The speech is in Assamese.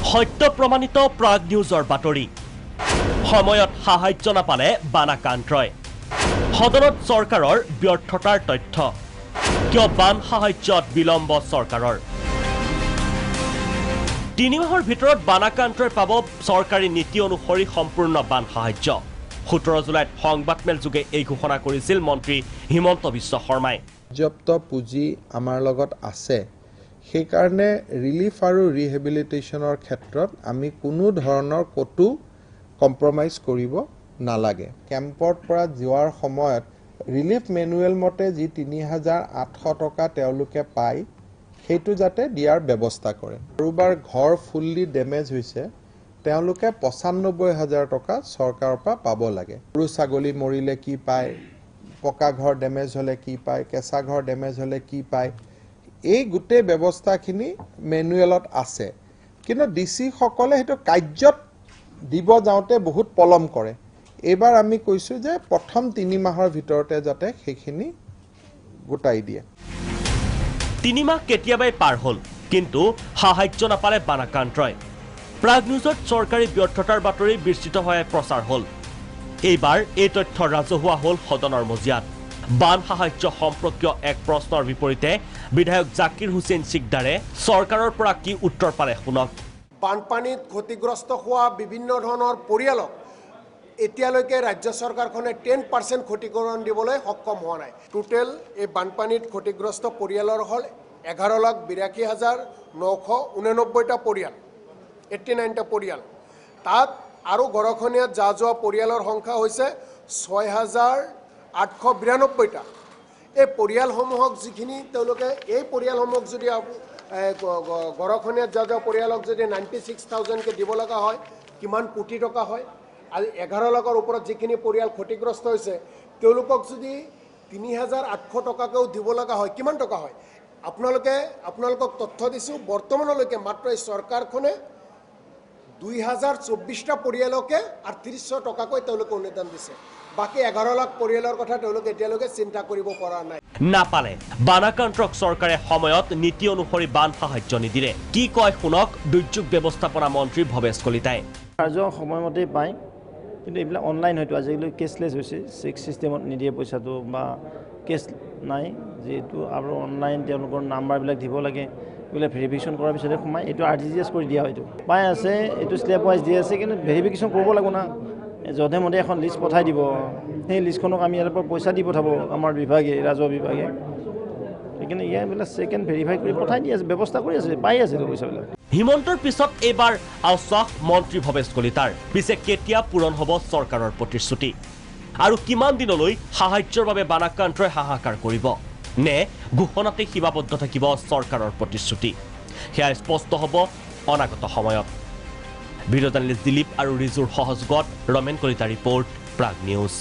সত্য প্ৰমাণিত প্ৰাগ নিউজৰ বাতৰি সময়ত সাহায্য নাপালে বানাক্ৰান্তই সদনত চৰকাৰৰ ব্যৰ্থতাৰ তথ্য কিয় বান সাহায্যত বিলম্ব চৰকাৰৰ 3 মাহৰ ভিতৰত বানাক্ৰান্তই পাব চৰকাৰী নীতি অনুসৰি সম্পূৰ্ণ বান সাহায্য 17 জুলাইত সংবাদমেল যোগে এই ঘোষণা কৰিছিল মন্ত্ৰী হিমন্ত বিশ্ব শৰ্মাই পৰ্যাপ্ত পুঁজি আমাৰ লগত আছে সেই কাৰণে ৰিলিফ আৰু ৰিহেবিলিটেশ্যনৰ ক্ষেত্ৰত আমি কোনো ধৰণৰ কটো কম্প্ৰমাইজ কৰিব নালাগে কেম্পৰ পৰা যোৱাৰ সময়ত ৰিলিফ মেনুৱেল মতে যি 3800 টকা তেওঁলোকে পায় সেইটো যাতে দিয়াৰ ব্যৱস্থা কৰে কাৰোবাৰ ঘৰ ফুল্লি ডেমেজ হৈছে তেওঁলোকে 95000 টকা চৰকাৰৰ পৰা পাব লাগে গৰু ছাগলী মৰিলে কি পায় পকা ঘৰ ডেমেজ হলে কি পায় কেঁচা ঘৰ ডেমেজ হলে কি পায় এই গুটে ব্যৱস্থাখিনি মেনুৱেলত আছে কিন্তু ডিসি সকলে হেতু কাৰ্যত দিব যাওঁতে বহুত পলম কৰে এবাৰ আমি কৈছো যে প্ৰথম 3 মাহৰ ভিতৰতে যাতে সেইখিনি গোটাই দিয়ে 3 মাহ কেতিয়াবাই পাৰ হল কিন্তু সাহায্য নাপালে বানাক্ৰান্তই প্ৰাগ নিউজত চৰকাৰী ব্যৰ্থতাৰ বাতৰি বিস্তৃত হৈ প্ৰচাৰ হল এইবাৰ এই তথ্য ৰাজহুৱা হল সদনৰ মজিয়াত বান সাহায্য সম্পৰ্কীয় এক প্ৰশ্নৰ বিপৰীতে বিধায়ক জাকিৰ হুছেইন সিকদাৰে চৰকাৰৰ পৰা কি উত্তৰ পালে শুনক বানপানীত ক্ষতিগ্ৰস্ত হোৱা বিভিন্ন ধৰণৰ পৰিয়ালক এতিয়ালৈকে ৰাজ্য চৰকাৰখনে 10% ক্ষতিপূৰণ দিবলৈ সক্ষম হোৱা নাই টোটেল এই বানপানীত ক্ষতিগ্ৰস্ত পৰিয়ালৰ হল 11,82,989টা পৰিয়াল 89টা পৰিয়াল তাত আৰু গৰখনীয়াত যোৱা পৰিয়ালৰ সংখ্যা হৈছে 6,892টা এই পৰিয়ালসমূহক যিখিনি তেওঁলোকে এই পৰিয়ালসমূহক যদি গৰখনীয়াত যোৱা পৰিয়ালক যদি 96,000 কে দিব লগা হয় কিমান কোটি টকা হয় আৰু 11 লাখৰ ওপৰত যিখিনি পৰিয়াল ক্ষতিগ্ৰস্ত হৈছে তেওঁলোকক যদি 3,800 টকাকেও দিব লগা হয় কিমান টকা হয় আপোনালোকক তথ্য দিছো বৰ্তমানলৈকে মাত্ৰ এই চৰকাৰখনে 2024টা পৰিয়ালকে 3800 টকাকৈ তেওঁলোকে অনুদান দিছে বাকি 11 লাখ পৰিয়ালৰ কথা তেওঁলোকে এতিয়ালৈকে চিন্তা কৰিব পৰা নাই নাপালে বানাক্ৰান্তক চৰকাৰে সময়ত নীতি অনুসৰি বান সাহায্য নিদিলে কি কয় শুনক দুৰ্যোগ ব্যৱস্থাপনা মন্ত্ৰী ভৱেশ কলিতাই কাৰ্য সময়মতে পায় কিন্তু এইবিলাক অনলাইন হয়তো আজিকালি কেছলেছ হৈছে চেক সিস্টেমত নিদিয়ে পইচাটো বা কেছ নাই যেটো আৰু অনলাইন তেওঁলোকৰ নাম্বাৰবিলাক দিব লাগে এইবিলাক ভেৰিফিকেশ্যন কৰাৰ পিছতে সোমাই এইটো আৰটিজিএছ কৰি দিয়া হয়তো পাই আছে এইটো স্লেব ৱাইজ দি আছে কিন্তু ভেৰিফিকেশ্যন কৰিব লাগিব না যধে মধে এখন লিষ্ট পঠাই দিব সেই লিষ্টখনক আমি ইয়াৰ পৰা পইচা দি পঠাব আমাৰ বিভাগে ৰাজহ বিভাগে সেইকাৰণে ইয়াৰবিলাক সেকেন্ড ভেৰিফাই কৰি পঠাই দি আছে ব্যৱস্থা কৰি আছে পাই আছে পইচাবিলাক হিমন্তৰ পিছত এইবাৰ আশ্বাস মন্ত্ৰী ভৱেশ কলিতাৰ পিছে কেতিয়া পূৰণ হ'ব চৰকাৰৰ প্ৰতিশ্ৰুতি আৰু কিমান দিনলৈ সাহায্যৰ বাবে বানাক্ৰান্তই হাহাকাৰ কৰিব নে ঘোষণাতে সীমাবদ্ধ থাকিব চৰকাৰৰ প্ৰতিশ্ৰুতি সেয়া স্পষ্ট হ'ব অনাগত সময়ত ভিডিঅ' জাৰ্নেলিষ্ট দিলীপ আৰু ৰিজুৰ সহযোগত ৰমেন কলিতা ৰিপৰ্ট প্ৰাগ নিউজ